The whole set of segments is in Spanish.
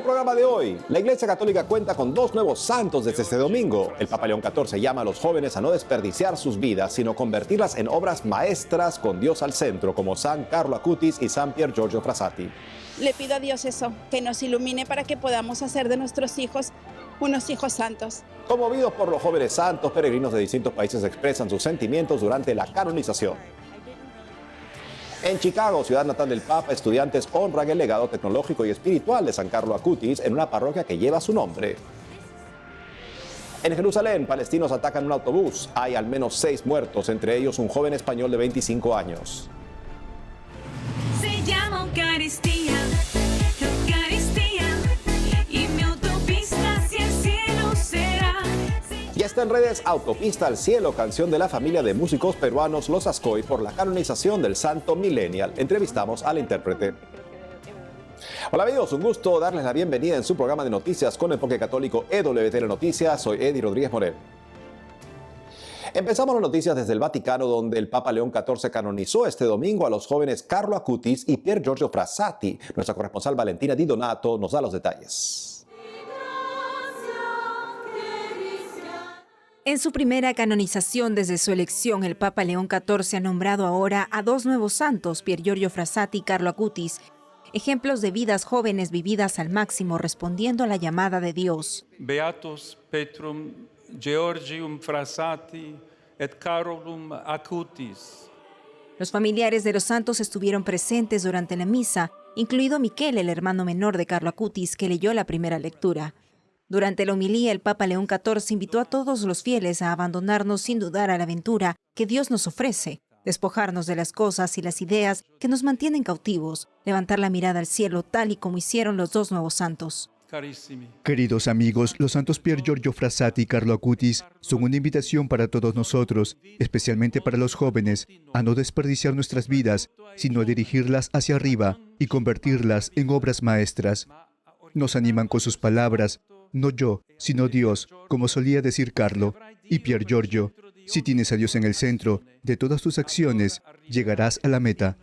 programa de hoy, la Iglesia Católica cuenta con 2 nuevos santos desde este domingo. El Papa León XIV llama a los jóvenes a no desperdiciar sus vidas, sino convertirlas en obras maestras con Dios al centro, como San Carlo Acutis y San Pier Giorgio Frassati. Le pido a Dios eso, que nos ilumine para que podamos hacer de nuestros hijos unos hijos santos. Conmovidos por los jóvenes santos, peregrinos de distintos países expresan sus sentimientos durante la canonización. En Chicago, ciudad natal del Papa, estudiantes honran el legado tecnológico y espiritual de San Carlo Acutis en una parroquia que lleva su nombre. En Jerusalén, palestinos atacan un autobús. Hay al menos 6 muertos, entre ellos un joven español de 25 años. Se llama Eucaristía, Eucaristía, y mi autopista hacia el cielo será. Ya está en redes Autopista al Cielo, canción de la familia de músicos peruanos Los Ascoy por la canonización del santo millennial. Entrevistamos al intérprete. Hola amigos, un gusto darles la bienvenida en su programa de noticias con enfoque católico EWTN Noticias. Soy Eddie Rodríguez Morel. Empezamos las noticias desde el Vaticano, donde el Papa León XIV canonizó este domingo a los jóvenes Carlo Acutis y Pier Giorgio Frassati. Nuestra corresponsal Valentina Di Donato nos da los detalles. En su primera canonización desde su elección, el Papa León XIV ha nombrado ahora a 2 nuevos santos, Pier Giorgio Frassati y Carlo Acutis, ejemplos de vidas jóvenes vividas al máximo, respondiendo a la llamada de Dios. Beatus Petrum Georgium Frassati et Carolum Acutis. Los familiares de los santos estuvieron presentes durante la misa, incluido Michele, el hermano menor de Carlo Acutis, que leyó la primera lectura. Durante la homilía, el Papa León XIV invitó a todos los fieles a abandonarnos sin dudar a la aventura que Dios nos ofrece, despojarnos de las cosas y las ideas que nos mantienen cautivos, levantar la mirada al cielo tal y como hicieron los 2 nuevos santos. Queridos amigos, los santos Pier Giorgio Frassati y Carlo Acutis son una invitación para todos nosotros, especialmente para los jóvenes, a no desperdiciar nuestras vidas, sino a dirigirlas hacia arriba y convertirlas en obras maestras. Nos animan con sus palabras: no yo, sino Dios, como solía decir Carlo. Y Pier Giorgio: si tienes a Dios en el centro de todas tus acciones, llegarás a la meta.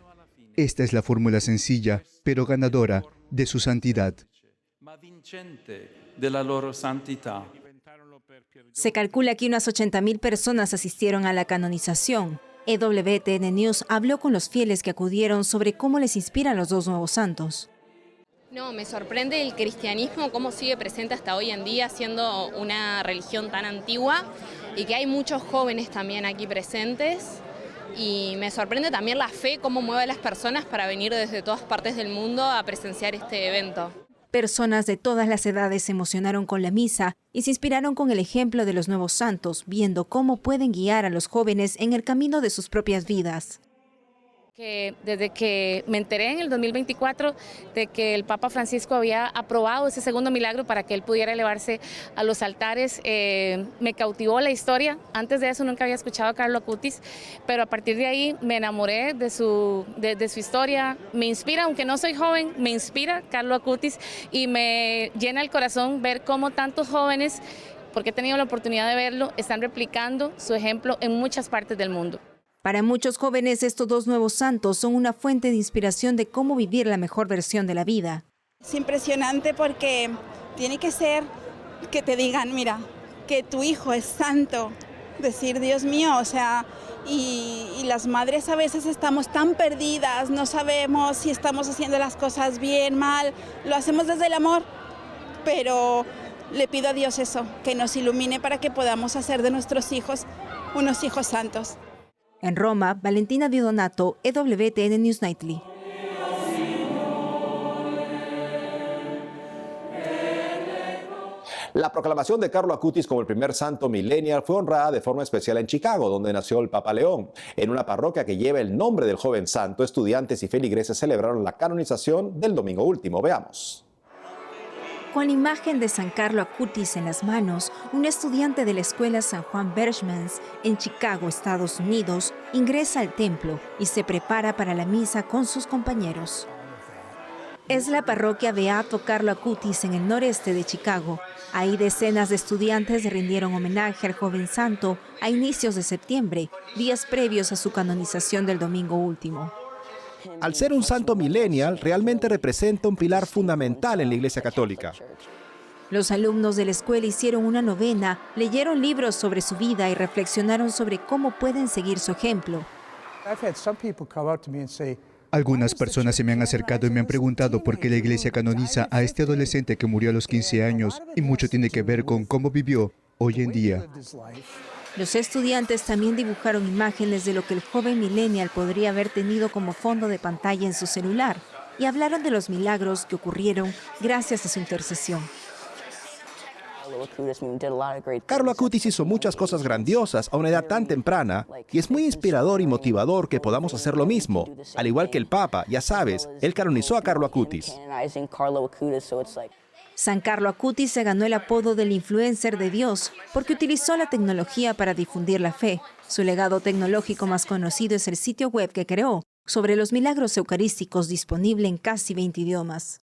Esta es la fórmula sencilla, pero ganadora, de su santidad. Se calcula que unas 80.000 personas asistieron a la canonización. EWTN News habló con los fieles que acudieron sobre cómo les inspiran los 2 nuevos santos. No, me sorprende el cristianismo, cómo sigue presente hasta hoy en día, siendo una religión tan antigua, y que hay muchos jóvenes también aquí presentes. Y me sorprende también la fe, cómo mueve a las personas para venir desde todas partes del mundo a presenciar este evento. Personas de todas las edades se emocionaron con la misa y se inspiraron con el ejemplo de los nuevos santos, viendo cómo pueden guiar a los jóvenes en el camino de sus propias vidas. Que desde que me enteré en el 2024 de que el Papa Francisco había aprobado ese segundo milagro para que él pudiera elevarse a los altares, me cautivó la historia. Antes de eso nunca había escuchado a Carlo Acutis, pero a partir de ahí me enamoré de su historia. Me inspira, aunque no soy joven, me inspira Carlo Acutis y me llena el corazón ver cómo tantos jóvenes, porque he tenido la oportunidad de verlo, están replicando su ejemplo en muchas partes del mundo. Para muchos jóvenes, estos 2 nuevos santos son una fuente de inspiración de cómo vivir la mejor versión de la vida. Es impresionante porque tiene que ser que te digan, mira, que tu hijo es santo. Decir, Dios mío, o sea, y las madres a veces estamos tan perdidas, no sabemos si estamos haciendo las cosas bien, mal, lo hacemos desde el amor, pero le pido a Dios eso, que nos ilumine para que podamos hacer de nuestros hijos unos hijos santos. En Roma, Valentina Di Donato, EWTN News Nightly. La proclamación de Carlo Acutis como el primer santo millennial fue honrada de forma especial en Chicago, donde nació el Papa León. En una parroquia que lleva el nombre del joven santo, estudiantes y feligreses celebraron la canonización del domingo último. Veamos. Con la imagen de San Carlo Acutis en las manos, un estudiante de la escuela San Juan Berchmans en Chicago, Estados Unidos, ingresa al templo y se prepara para la misa con sus compañeros. Es la parroquia Beato Carlo Acutis en el noreste de Chicago. Ahí decenas de estudiantes rindieron homenaje al joven santo a inicios de septiembre, días previos a su canonización del domingo último. Al ser un santo millennial, realmente representa un pilar fundamental en la Iglesia Católica. Los alumnos de la escuela hicieron una novena, leyeron libros sobre su vida y reflexionaron sobre cómo pueden seguir su ejemplo. Algunas personas se me han acercado y me han preguntado por qué la iglesia canoniza a este adolescente que murió a los 15 años, y mucho tiene que ver con cómo vivió hoy en día. Los estudiantes también dibujaron imágenes de lo que el joven millennial podría haber tenido como fondo de pantalla en su celular y hablaron de los milagros que ocurrieron gracias a su intercesión. Carlo Acutis hizo muchas cosas grandiosas a una edad tan temprana y es muy inspirador y motivador que podamos hacer lo mismo. Al igual que el Papa, ya sabes, él canonizó a Carlo Acutis. San Carlo Acutis se ganó el apodo del influencer de Dios porque utilizó la tecnología para difundir la fe. Su legado tecnológico más conocido es el sitio web que creó sobre los milagros eucarísticos, disponible en casi 20 idiomas.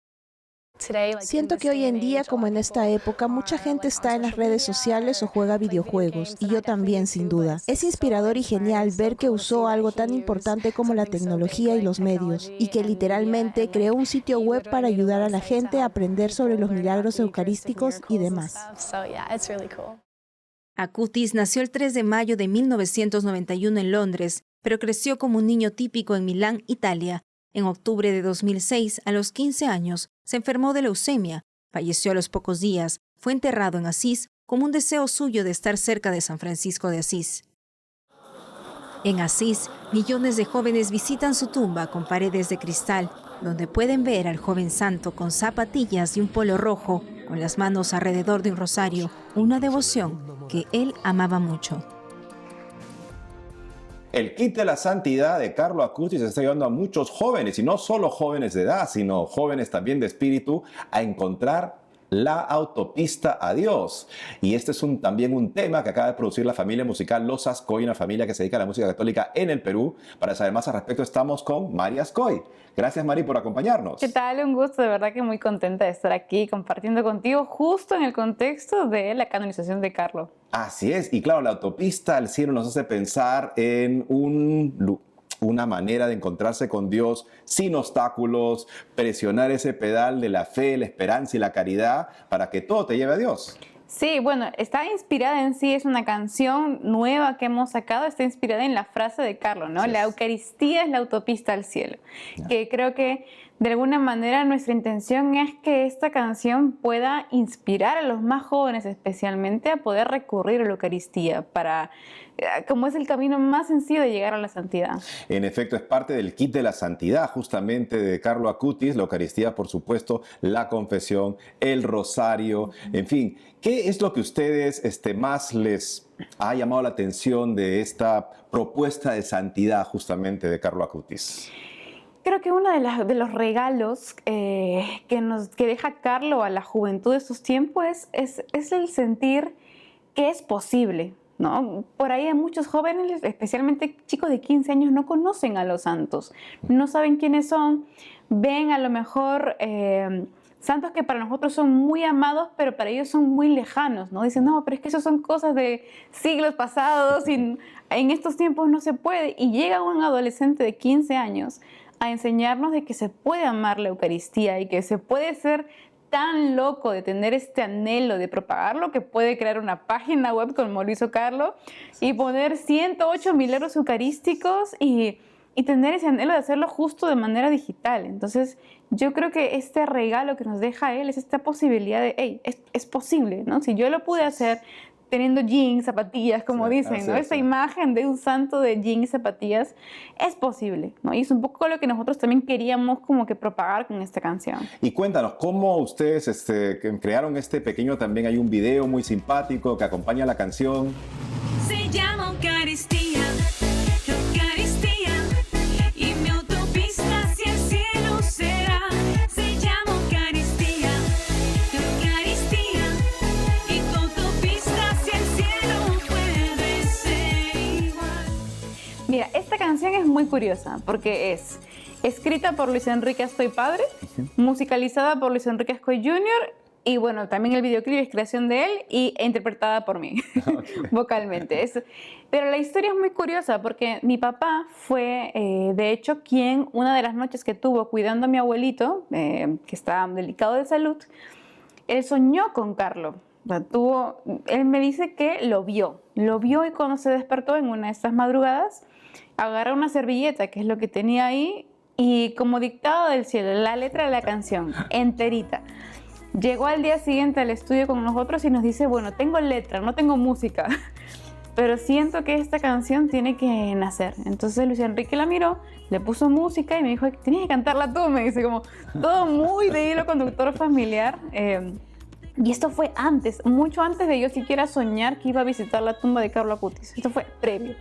Siento que hoy en día, como en esta época, mucha gente está en las redes sociales o juega videojuegos, y yo también, sin duda. Es inspirador y genial ver que usó algo tan importante como la tecnología y los medios, y que literalmente creó un sitio web para ayudar a la gente a aprender sobre los milagros eucarísticos y demás. Acutis nació el 3 de mayo de 1991 en Londres, pero creció como un niño típico en Milán, Italia. En octubre de 2006, a los 15 años, se enfermó de leucemia, falleció a los pocos días, fue enterrado en Asís como un deseo suyo de estar cerca de San Francisco de Asís. En Asís, millones de jóvenes visitan su tumba con paredes de cristal, donde pueden ver al joven santo con zapatillas y un polo rojo, con las manos alrededor de un rosario, una devoción que él amaba mucho. El kit de la santidad de Carlo Acutis está llevando a muchos jóvenes, y no solo jóvenes de edad, sino jóvenes también de espíritu, a encontrar la autopista a Dios. Y este es también un tema que acaba de producir la familia musical Los Ascoy, una familia que se dedica a la música católica en el Perú. Para saber más al respecto estamos con Mari Ascoy. Gracias, Mari, por acompañarnos. ¿Qué tal? Un gusto, de verdad que muy contenta de estar aquí compartiendo contigo justo en el contexto de la canonización de Carlo. Así es, y claro, la autopista al cielo nos hace pensar en una manera de encontrarse con Dios sin obstáculos, presionar ese pedal de la fe, la esperanza y la caridad para que todo te lleve a Dios. Sí, bueno, está inspirada en sí, es una canción nueva que hemos sacado, está inspirada en la frase de Carlo, ¿no? La Eucaristía es la autopista al cielo, que creo que de alguna manera nuestra intención es que esta canción pueda inspirar a los más jóvenes especialmente a poder recurrir a la Eucaristía como es el camino más sencillo de llegar a la santidad. En efecto, es parte del kit de la santidad justamente de Carlo Acutis, la Eucaristía, por supuesto, la confesión, el rosario, en fin. ¿Qué es lo que a ustedes más les ha llamado la atención de esta propuesta de santidad justamente de Carlo Acutis? Creo que uno de los regalos que deja Carlo a la juventud de estos tiempos es el sentir que es posible, ¿no? Por ahí hay muchos jóvenes, especialmente chicos de 15 años, no conocen a los santos, no saben quiénes son, ven a lo mejor santos que para nosotros son muy amados, pero para ellos son muy lejanos, ¿no? Dicen, no, pero es que eso son cosas de siglos pasados y en estos tiempos no se puede. Y llega un adolescente de 15 años a enseñarnos de que se puede amar la Eucaristía y que se puede ser tan loco de tener este anhelo de propagarlo que puede crear una página web como lo hizo Carlo y poner 108 milagros eucarísticos y tener ese anhelo de hacerlo justo de manera digital. Entonces yo creo que este regalo que nos deja él es esta posibilidad de, hey, es posible, ¿no? Si yo lo pude hacer teniendo jeans, zapatillas, como dicen, ¿no? Esa imagen de un santo de jeans y zapatillas es posible, ¿no? Y es un poco lo que nosotros también queríamos como que propagar con esta canción. Y cuéntanos, ¿cómo ustedes crearon este pequeño, también hay un video muy simpático que acompaña la canción? Se llama Eucaristía, Eucaristía, y mi autopista hacia el cielo será. Se llama Eucaristía, Eucaristía, y tu autopista hacia el cielo puede ser igual. Mira, esta canción es muy curiosa porque es escrita por Luis Enrique Ascoy padre, musicalizada por Luis Enrique Ascoy Jr., Y bueno, también el videoclip es creación de él e interpretada por mí, vocalmente. Pero la historia es muy curiosa porque mi papá fue, de hecho, quien una de las noches que tuvo cuidando a mi abuelito, que estaba delicado de salud, él soñó con Carlo. O sea, él me dice que lo vio y cuando se despertó en una de estas madrugadas, agarró una servilleta, que es lo que tenía ahí, y como dictado del cielo, la letra de la canción, enterita. Llegó al día siguiente al estudio con nosotros y nos dice, bueno, tengo letra, no tengo música, pero siento que esta canción tiene que nacer. Entonces Luis Enrique la miró, le puso música y me dijo, tienes que cantarla tú, me dice, como todo muy de hilo conductor familiar. Y esto fue antes, mucho antes de yo siquiera soñar que iba a visitar la tumba de Carlo Acutis. Esto fue previo.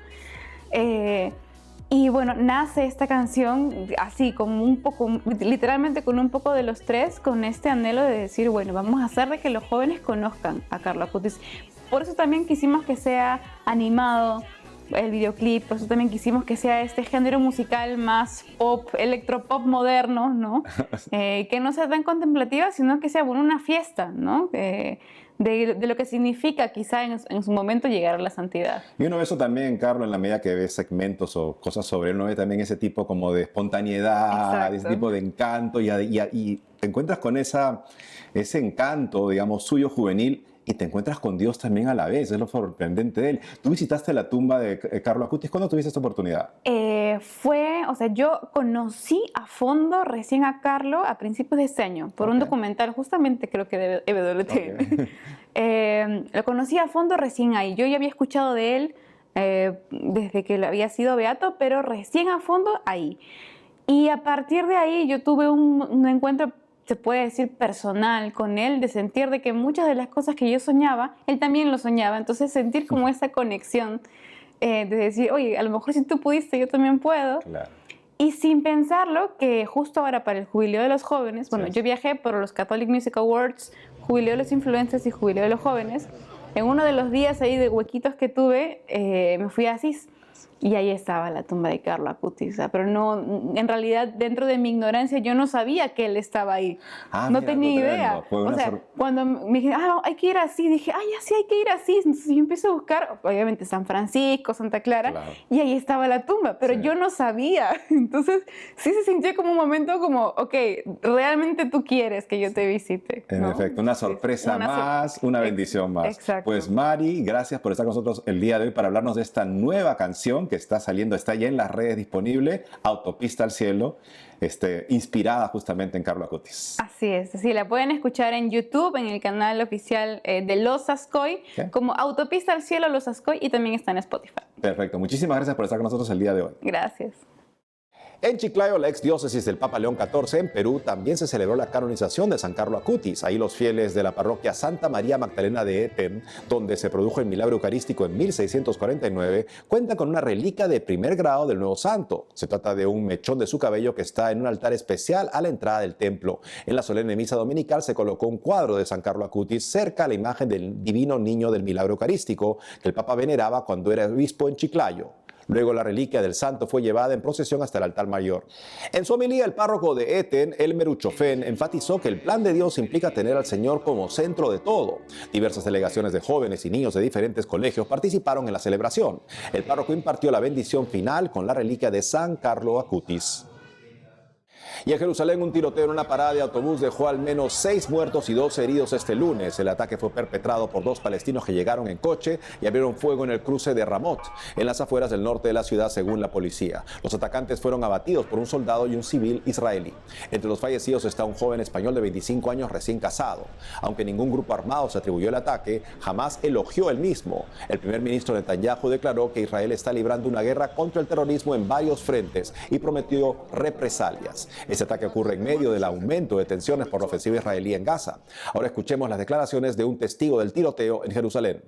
Y bueno, nace esta canción así, como un poco, literalmente con un poco de los tres, con este anhelo de decir, bueno, vamos a hacer de que los jóvenes conozcan a Carlo Acutis. Por eso también quisimos que sea animado el videoclip, por eso también quisimos que sea este género musical más pop, electropop moderno, ¿no? Que no sea tan contemplativa, sino que sea, bueno, una fiesta, ¿no? De lo que significa quizá en su momento llegar a la santidad. Y uno ve eso también, Carlos, en la medida que ve segmentos o cosas sobre él, uno ve también ese tipo como de espontaneidad, exacto, ese tipo de encanto y te encuentras con ese encanto, digamos, suyo juvenil y te encuentras con Dios también a la vez, es lo sorprendente de él. Tú visitaste la tumba de Carlo Acutis, ¿cuándo tuviste esta oportunidad? Yo conocí a fondo recién a Carlo a principios de este año, por un documental, justamente creo que de EWTN. Lo conocí a fondo recién ahí. Yo ya había escuchado de él desde que había sido beato, pero recién a fondo ahí. Y a partir de ahí yo tuve un encuentro, se puede decir, personal con él, de sentir de que muchas de las cosas que yo soñaba, él también lo soñaba. Entonces sentir como esa conexión de decir, oye, a lo mejor si tú pudiste, yo también puedo. Claro. Y sin pensarlo, que justo ahora para el Jubileo de los Jóvenes, bueno, yo viajé por los Catholic Music Awards, Jubileo de los Influencers y Jubileo de los Jóvenes. En uno de los días ahí de huequitos que tuve, me fui a Asís. Y ahí estaba la tumba de Carlo Acutis. Pero no, en realidad, dentro de mi ignorancia, yo no sabía que él estaba ahí. No tenía idea. O sea, cuando me dijeron, hay que ir así, dije, ya sí, hay que ir así. Entonces yo empecé a buscar, obviamente, San Francisco, Santa Clara, claro, y ahí estaba la tumba, pero yo no sabía. Entonces sí se sintió como un momento como, ok, realmente tú quieres que yo te visite, ¿no? En efecto, una sorpresa más, una bendición más. Exacto. Pues Mari, gracias por estar con nosotros el día de hoy para hablarnos de esta nueva canción que está saliendo, está ya en las redes disponible, Autopista al Cielo, inspirada justamente en Carlo Acutis. Así es, sí, la pueden escuchar en YouTube, en el canal oficial de Los Ascoy, como Autopista al Cielo Los Ascoy, y también está en Spotify. Perfecto, muchísimas gracias por estar con nosotros el día de hoy. Gracias. En Chiclayo, la exdiócesis del Papa León XIV, en Perú, también se celebró la canonización de San Carlo Acutis. Ahí los fieles de la parroquia Santa María Magdalena de Eten, donde se produjo el milagro eucarístico en 1649, cuentan con una reliquia de primer grado del nuevo santo. Se trata de un mechón de su cabello que está en un altar especial a la entrada del templo. En la solemne misa dominical se colocó un cuadro de San Carlo Acutis cerca a la imagen del divino niño del milagro eucarístico que el Papa veneraba cuando era obispo en Chiclayo. Luego la reliquia del santo fue llevada en procesión hasta el altar mayor. En su homilía, el párroco de Eten, Elmer Uchofen, enfatizó que el plan de Dios implica tener al Señor como centro de todo. Diversas delegaciones de jóvenes y niños de diferentes colegios participaron en la celebración. El párroco impartió la bendición final con la reliquia de San Carlo Acutis. Y en Jerusalén, un tiroteo en una parada de autobús dejó al menos 6 muertos y 2 heridos este lunes. El ataque fue perpetrado por 2 palestinos que llegaron en coche y abrieron fuego en el cruce de Ramot, en las afueras del norte de la ciudad, según la policía. Los atacantes fueron abatidos por un soldado y un civil israelí. Entre los fallecidos está un joven español de 25 años recién casado. Aunque ningún grupo armado se atribuyó el ataque, jamás elogió el mismo. El primer ministro Netanyahu declaró que Israel está librando una guerra contra el terrorismo en varios frentes y prometió represalias. Este ataque ocurre en medio del aumento de tensiones por la ofensiva israelí en Gaza. Ahora escuchemos las declaraciones de un testigo del tiroteo en Jerusalén.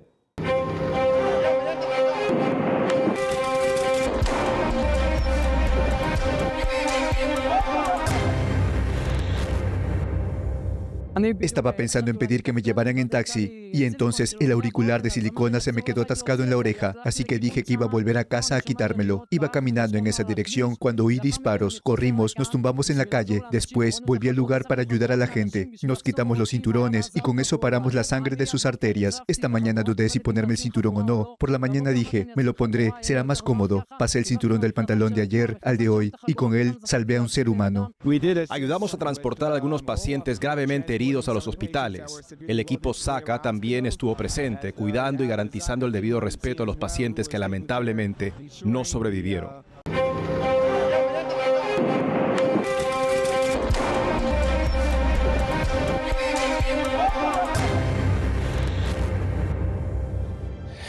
Estaba pensando en pedir que me llevaran en taxi, Y entonces el auricular de silicona se me quedó atascado en la oreja, así que dije que iba a volver a casa a quitármelo. Iba caminando en esa dirección cuando oí disparos. Corrimos, nos tumbamos en la calle. Después volví al lugar para ayudar a la gente. Nos quitamos los cinturones y con eso paramos la sangre de sus arterias. Esta mañana dudé si ponerme el cinturón o no. Por la mañana dije, me lo pondré, será más cómodo. Pasé el cinturón del pantalón de ayer al de hoy y con él salvé a un ser humano. Ayudamos a transportar a algunos pacientes gravemente heridos a los hospitales. El equipo SACA también estuvo presente, cuidando y garantizando el debido respeto a los pacientes que lamentablemente no sobrevivieron.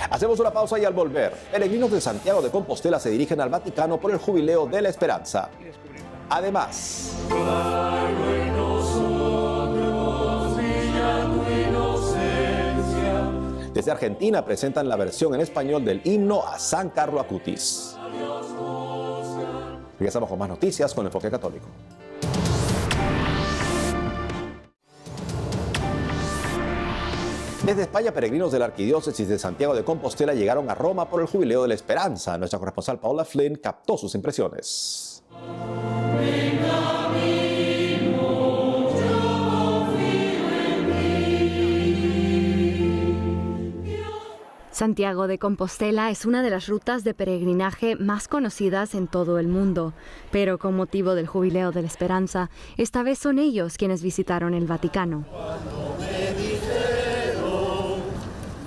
Hacemos una pausa y al volver, peregrinos de Santiago de Compostela se dirigen al Vaticano por el Jubileo de la Esperanza. Además, desde Argentina presentan la versión en español del himno a San Carlo Acutis. Regresamos con más noticias con Enfoque Católico. Desde España, peregrinos de la Arquidiócesis de Santiago de Compostela llegaron a Roma por el Jubileo de la Esperanza. Nuestra corresponsal Paola Flynn captó sus impresiones. Santiago de Compostela es una de las rutas de peregrinaje más conocidas en todo el mundo, pero con motivo del Jubileo de la Esperanza, esta vez son ellos quienes visitaron el Vaticano.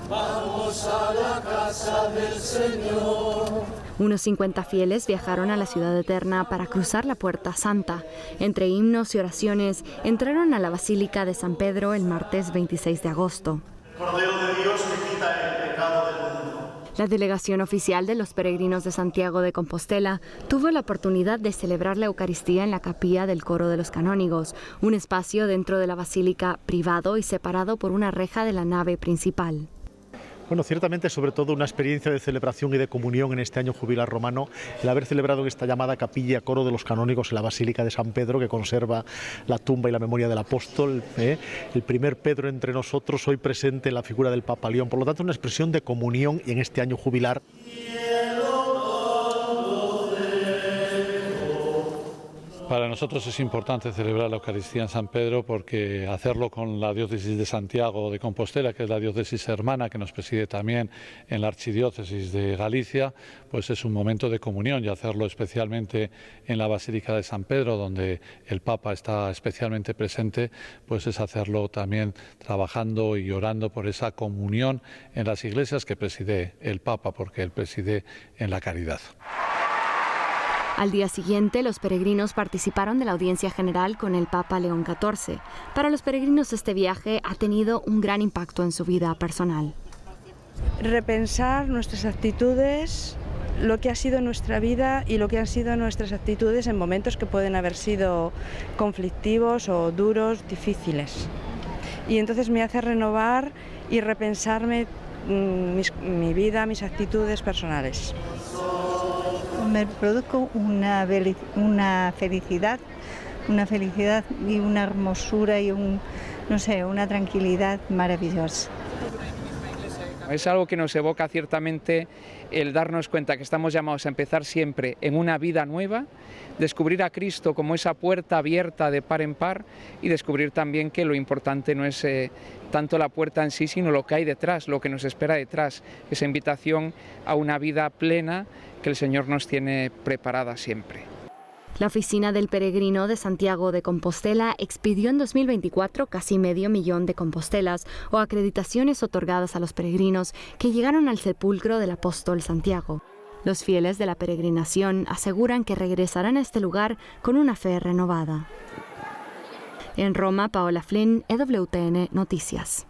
Vamos a la casa del Señor. Unos 50 fieles viajaron a la Ciudad Eterna para cruzar la Puerta Santa. Entre himnos y oraciones, entraron a la Basílica de San Pedro el martes 26 de agosto. Cordero de Dios que quita el pecado del mundo. La delegación oficial de los peregrinos de Santiago de Compostela tuvo la oportunidad de celebrar la Eucaristía en la capilla del Coro de los Canónigos, un espacio dentro de la basílica privado y separado por una reja de la nave principal. Bueno, ciertamente, sobre todo una experiencia de celebración y de comunión en este año jubilar romano, el haber celebrado en esta llamada capilla Coro de los Canónigos en la Basílica de San Pedro, que conserva la tumba y la memoria del apóstol, el primer Pedro entre nosotros, hoy presente en la figura del Papa León. Por lo tanto, una expresión de comunión en este año jubilar. Para nosotros es importante celebrar la Eucaristía en San Pedro porque hacerlo con la diócesis de Santiago de Compostela, que es la diócesis hermana que nos preside también en la archidiócesis de Galicia, pues es un momento de comunión, y hacerlo especialmente en la Basílica de San Pedro, donde el Papa está especialmente presente, pues es hacerlo también trabajando y orando por esa comunión en las iglesias que preside el Papa, porque él preside en la caridad. Al día siguiente, los peregrinos participaron de la audiencia general con el Papa León XIV. Para los peregrinos, este viaje ha tenido un gran impacto en su vida personal. Repensar nuestras actitudes, lo que ha sido nuestra vida y lo que han sido nuestras actitudes en momentos que pueden haber sido conflictivos o duros, difíciles. Y entonces me hace renovar y repensarme mi vida, mis actitudes personales. Me produjo una felicidad y una hermosura y una tranquilidad maravillosa. Es algo que nos evoca ciertamente el darnos cuenta que estamos llamados a empezar siempre en una vida nueva, descubrir a Cristo como esa puerta abierta de par en par y descubrir también que lo importante no es tanto la puerta en sí, sino lo que hay detrás, lo que nos espera detrás, esa invitación a una vida plena que el Señor nos tiene preparada siempre. La Oficina del Peregrino de Santiago de Compostela expidió en 2024 casi 500.000 de compostelas o acreditaciones otorgadas a los peregrinos que llegaron al sepulcro del apóstol Santiago. Los fieles de la peregrinación aseguran que regresarán a este lugar con una fe renovada. En Roma, Paola Flynn, EWTN Noticias.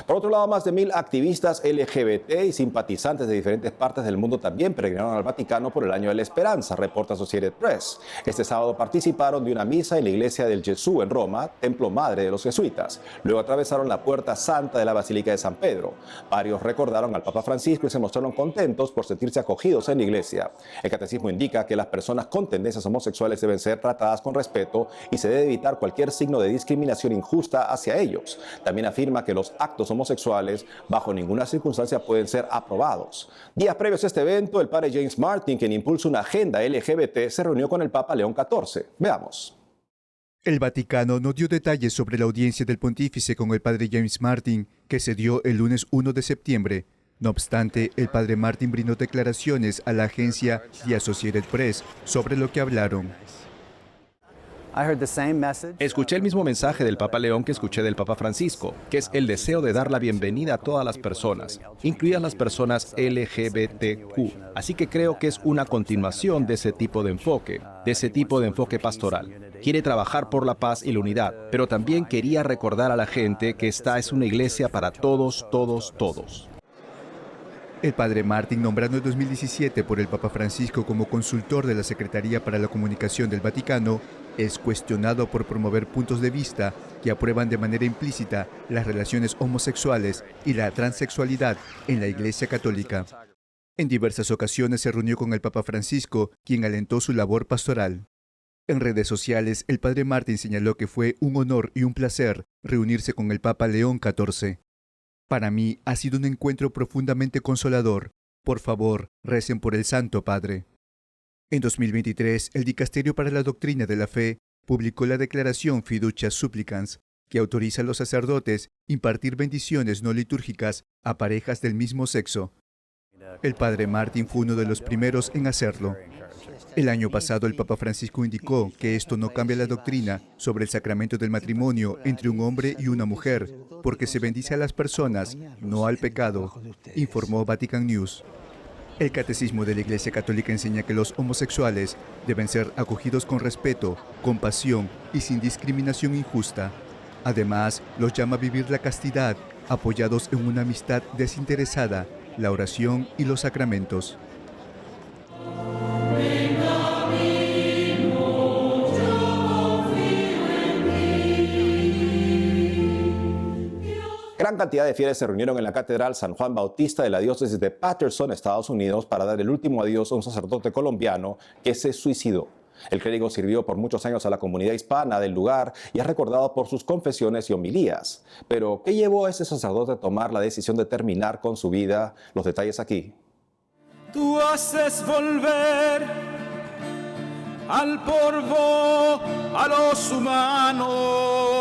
Por otro lado, más de 1.000 activistas LGBT y simpatizantes de diferentes partes del mundo también peregrinaron al Vaticano por el Año de la Esperanza, reporta Associated Press. Este sábado participaron de una misa en la iglesia del Gesù en Roma, templo madre de los jesuitas. Luego atravesaron la Puerta Santa de la Basílica de San Pedro. Varios recordaron al Papa Francisco y se mostraron contentos por sentirse acogidos en la iglesia. El catecismo indica que las personas con tendencias homosexuales deben ser tratadas con respeto y se debe evitar cualquier signo de discriminación injusta hacia ellos. También afirma que los actos homosexuales bajo ninguna circunstancia pueden ser aprobados. Días previos a este evento, el padre James Martin, quien impulsa una agenda LGBT, se reunió con el Papa León XIV. Veamos. El Vaticano no dio detalles sobre la audiencia del pontífice con el padre James Martin, que se dio el lunes 1 de septiembre. No obstante, el padre Martin brindó declaraciones a la agencia The Associated Press sobre lo que hablaron. Escuché el mismo mensaje del Papa León que escuché del Papa Francisco, que es el deseo de dar la bienvenida a todas las personas, incluidas las personas LGBTQ. Así que creo que es una continuación de ese tipo de enfoque pastoral. Quiere trabajar por la paz y la unidad, pero también quería recordar a la gente que esta es una iglesia para todos, todos, todos. El padre Martin, nombrado en 2017 por el Papa Francisco como consultor de la Secretaría para la Comunicación del Vaticano, es cuestionado por promover puntos de vista que aprueban de manera implícita las relaciones homosexuales y la transexualidad en la Iglesia Católica. En diversas ocasiones se reunió con el Papa Francisco, quien alentó su labor pastoral. En redes sociales, el padre Martin señaló que fue un honor y un placer reunirse con el Papa León XIV. Para mí ha sido un encuentro profundamente consolador. Por favor, recen por el Santo Padre. En 2023, el Dicasterio para la Doctrina de la Fe publicó la declaración Fiducia Supplicans, que autoriza a los sacerdotes impartir bendiciones no litúrgicas a parejas del mismo sexo. El padre Martin fue uno de los primeros en hacerlo. El año pasado, el Papa Francisco indicó que esto no cambia la doctrina sobre el sacramento del matrimonio entre un hombre y una mujer, porque se bendice a las personas, no al pecado, informó Vatican News. El Catecismo de la Iglesia Católica enseña que los homosexuales deben ser acogidos con respeto, compasión y sin discriminación injusta. Además, los llama a vivir la castidad, apoyados en una amistad desinteresada, la oración y los sacramentos. Gran cantidad de fieles se reunieron en la Catedral San Juan Bautista de la diócesis de Patterson, Estados Unidos, para dar el último adiós a un sacerdote colombiano que se suicidó. El clérigo sirvió por muchos años a la comunidad hispana del lugar y es recordado por sus confesiones y homilías. Pero, ¿qué llevó a ese sacerdote a tomar la decisión de terminar con su vida? Los detalles aquí. Tú haces volver al polvo a los humanos.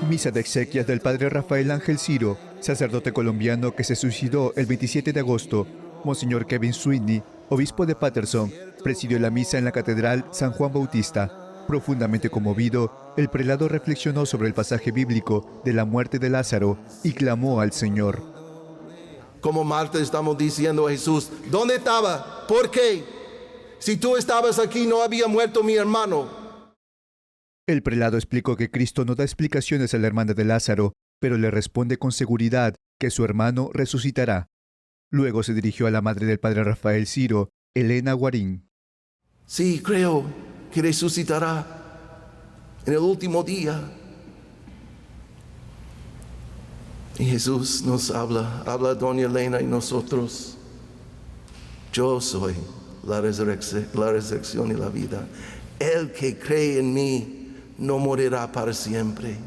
Misa de exequias del padre Rafael Ángel Ciro, sacerdote colombiano que se suicidó el 27 de agosto. Monseñor Kevin Sweeney, obispo de Patterson, presidió la misa en la Catedral San Juan Bautista. Profundamente conmovido, el prelado reflexionó sobre el pasaje bíblico de la muerte de Lázaro y clamó al Señor. Como Marta estamos diciendo a Jesús, ¿dónde estaba? ¿Por qué? Si tú estabas aquí no había muerto mi hermano. El prelado explicó que Cristo no da explicaciones a la hermana de Lázaro, pero le responde con seguridad que su hermano resucitará. Luego se dirigió a la madre del padre Rafael Ciro, Elena Guarín. Sí, creo que resucitará en el último día. Y Jesús nos habla a doña Elena y nosotros. Yo soy la resurrección y la vida. El que cree en mí no morirá para siempre.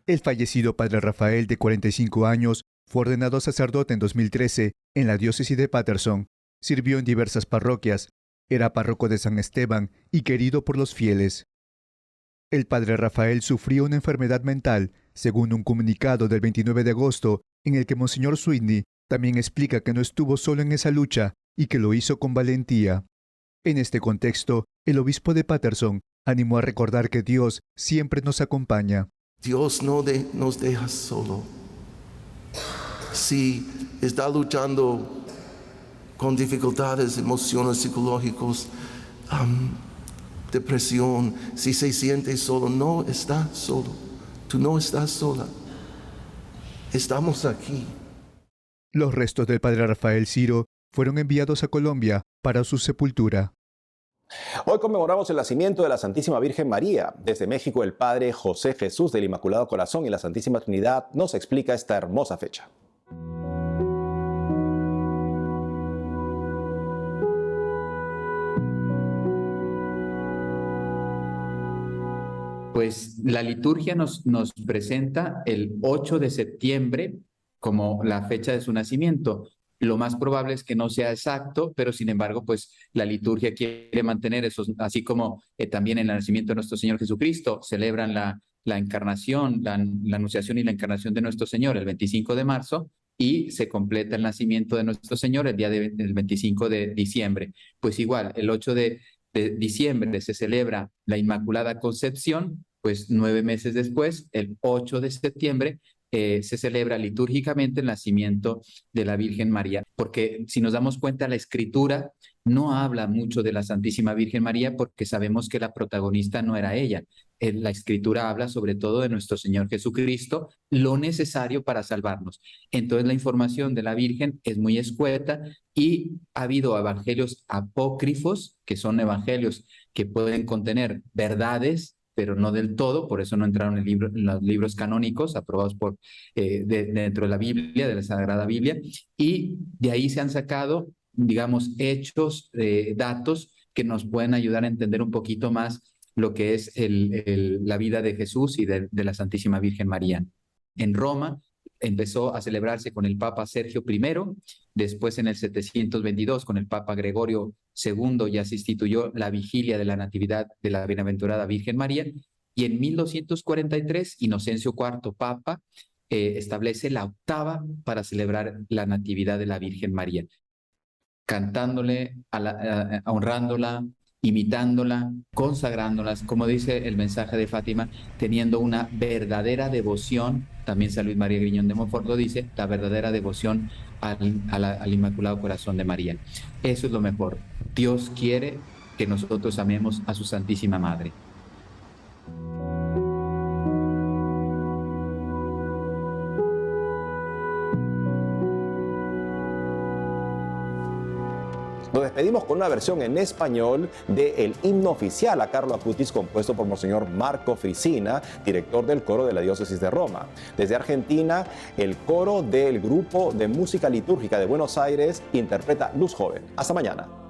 El fallecido padre Rafael, de 45 años, fue ordenado sacerdote en 2013 en la diócesis de Patterson. Sirvió en diversas parroquias. Era párroco de San Esteban y querido por los fieles. El padre Rafael sufrió una enfermedad mental, según un comunicado del 29 de agosto, en el que Monseñor Sweeney también explica que no estuvo solo en esa lucha y que lo hizo con valentía. En este contexto, el obispo de Patterson animó a recordar que Dios siempre nos acompaña. Dios no nos deja solo. Si está luchando con dificultades, emociones psicológicas, depresión, si se siente solo, no está solo. Tú no estás sola. estamos aquí. Los restos del padre Rafael Ciro fueron enviados a Colombia para su sepultura. Hoy conmemoramos el nacimiento de la Santísima Virgen María. Desde México, el Padre José Jesús del Inmaculado Corazón y la Santísima Trinidad nos explica esta hermosa fecha. Pues la liturgia nos presenta el 8 de septiembre como la fecha de su nacimiento. Lo más probable es que no sea exacto, pero sin embargo, pues la liturgia quiere mantener eso, así como también en el nacimiento de nuestro Señor Jesucristo celebran la encarnación, la anunciación y la encarnación de nuestro Señor el 25 de marzo y se completa el nacimiento de nuestro Señor el día del 25 de diciembre. Pues igual, el 8 de diciembre se celebra la Inmaculada Concepción, pues 9 meses después, el 8 de septiembre, se celebra litúrgicamente el nacimiento de la Virgen María, porque si nos damos cuenta, la Escritura no habla mucho de la Santísima Virgen María porque sabemos que la protagonista no era ella. La Escritura habla sobre todo de nuestro Señor Jesucristo, lo necesario para salvarnos. Entonces la información de la Virgen es muy escueta y ha habido evangelios apócrifos, que son evangelios que pueden contener verdades, pero no del todo, por eso no entraron en los libros canónicos aprobados dentro de la Biblia, de la Sagrada Biblia, y de ahí se han sacado, digamos, hechos, datos que nos pueden ayudar a entender un poquito más lo que es la vida de Jesús y de la Santísima Virgen María. En Roma empezó a celebrarse con el Papa Sergio I, después en el 722 con el Papa Gregorio II ya se instituyó la vigilia de la Natividad de la Bienaventurada Virgen María, y en 1243 Inocencio IV, Papa, establece la octava para celebrar la Natividad de la Virgen María, cantándole, honrándola, imitándola, consagrándolas, como dice el mensaje de Fátima, teniendo una verdadera devoción. También San Luis María Griñón de Montfort lo dice, la verdadera devoción al Inmaculado Corazón de María. Eso es lo mejor. Dios quiere que nosotros amemos a su Santísima Madre. Nos despedimos con una versión en español del himno oficial a Carlo Acutis, compuesto por Monseñor Marco Frisina, director del coro de la Diócesis de Roma. Desde Argentina, el coro del Grupo de Música Litúrgica de Buenos Aires interpreta Luz Joven. Hasta mañana.